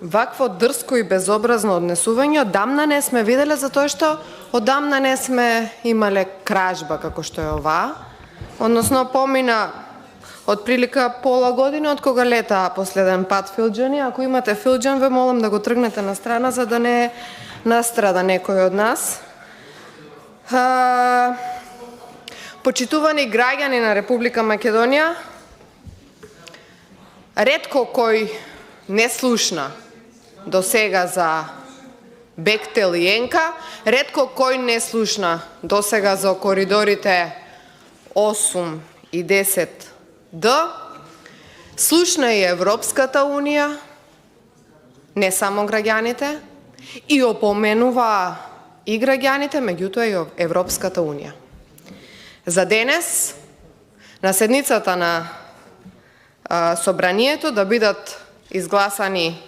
Вакво дрско и безобразно однесување одамна не сме виделе, затоа што одамна не сме имале кражба како што е оваа. Односно помина отприлика пола година од кога лета последен пат филџани. Ако имате филџан, ве молам да го тргнете на страна за да не настрада некој од нас. Почитувани граѓани на Република Македонија, ретко кој не слушна до сега за Бехтел и Енка, ретко кој не слушна до сега за коридорите 8 и 10Д, слушна и Европската Унија, не само граѓаните, и опоменува и граѓаните, меѓутоа и Европската Унија. За денес, на седницата на Собранието да бидат изгласани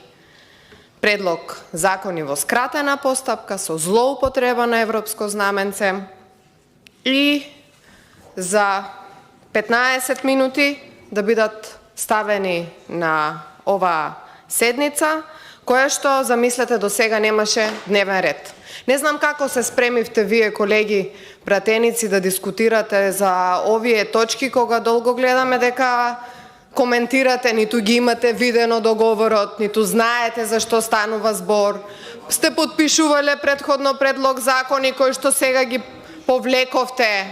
предлог закони во скратена постапка со злоупотреба на европско знаменце и за 15 минути да бидат ставени на оваа седница, која што, замислете, до сега немаше дневен ред. Не знам како се спремивте вие, колеги пратеници, да дискутирате за овие точки, кога долго гледаме дека коментирате, ниту ги имате видено договорот, ниту знаете за што станува збор. Сте подпишувале предходно предлог закони кои што сега ги повлековте.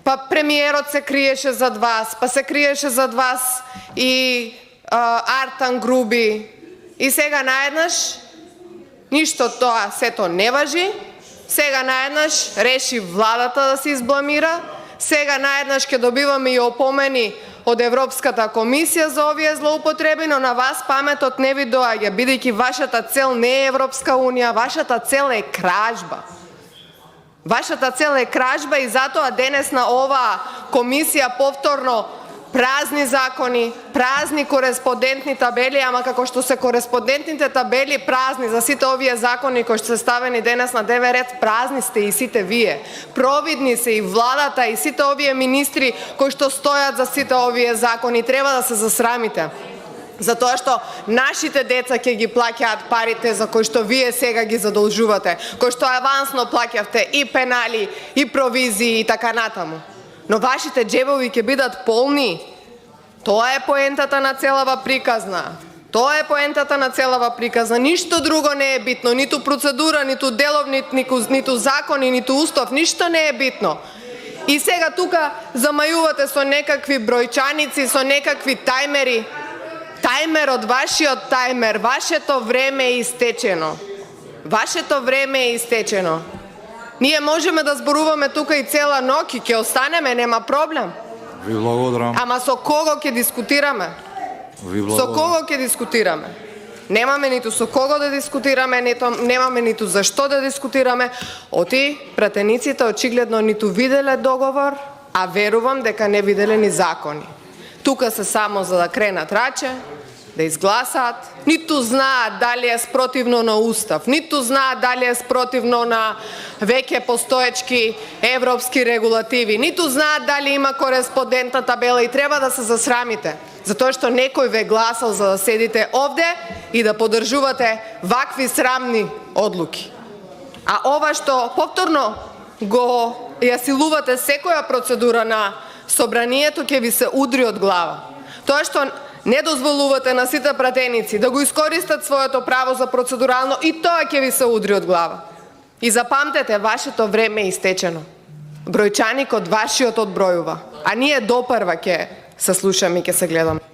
Па премиерот се криеше зад вас, па се криеше зад вас и Артан Груби. И сега наеднаш ништо тоа сето не важи. Сега наеднаш реши владата да се избламира. Сега наеднаш ќе добиваме и опомени од Европската комисија за овие злоупотреби, но на вас паметот не ви доаѓа, бидејќи вашата цел не е Европска Унија, вашата цел е кражба. Вашата цел е кражба и затоа денес на оваа комисија повторно празни закони, празни кореспондентни табели, ама како што се кореспондентните табели празни за сите овие закони кои што се ставени денес на дневен ред, празни сте и сите вие. Провидни се и владата и сите овие министри кои што стојат за сите овие закони. Треба да се засрамите. Затоа што нашите деца ќе ги плаќаат парите за кои што вие сега ги задолжувате, кои што авансно плаќавте и пенали, и провизии и така натаму. Но вашите джебови ќе бидат полни. Тоа е поентата на целава приказна. Тоа е поентата на целава приказна. Ништо друго не е битно, ниту процедура, ниту деловник, ниту закони, ниту устав, ништо не е битно. И сега тука замајувате со некакви бројчаници, со некакви тајмери. Тајмерот, вашиот тајмер, вашето време е истечено. Вашето време е истечено. Ние можеме да зборуваме тука и цела ноќ и ќе останеме, нема проблем. Ви благодарам. Ама со кого ќе дискутираме? Со кого ќе дискутираме? Немаме ниту со кого да дискутираме, немаме ниту за што да дискутираме. Оти пратениците очигледно ниту виделе договор, а верувам дека не виделе ни закони. Тука се само за да кренат раче, да изгласаат, ниту знаат дали е спротивно на устав, ниту знаат дали е спротивно на веќе постоечки европски регулативи, ниту знаат дали има кореспондентна табела и треба да се засрамите, затоа што некој ве гласал за да седите овде и да поддржувате вакви срамни одлуки. А ова што повторно го ја силувате секоја процедура на Собранието ќе ви се удри од глава. Тоа што не дозволувате на сите пратеници да го искористат своето право за процедурално, и тоа ќе ви се удри од глава. И запамтете, вашето време е истечено. Бројчаникот вашиот одбројува, а ние допрва ќе се слушаме и ќе се гледаме.